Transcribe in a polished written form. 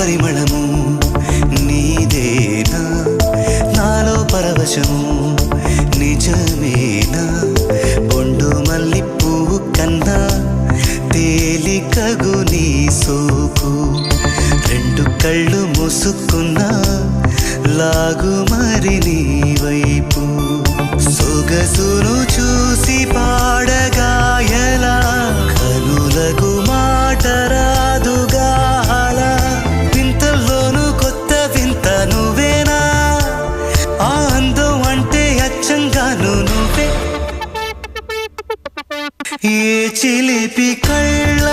పరిమళము నీదేనా నాలో పరవశము నిజమేనా బొండు మల్లి పువ్వు కన్నా తేలికగు నీ సోకు రెండు కళ్ళు మూసుకున్నా లాగు మరి నీ వైపు సొగసును చూసి పాడగాయలా కనులకు మాట రాదుగా అలా వింతల్లోనూ కొత్త వింత నువ్వేనా ఆ అందం అంటే అచ్చంగాను నువ్వే ఏ చిలిపి కళ్ళు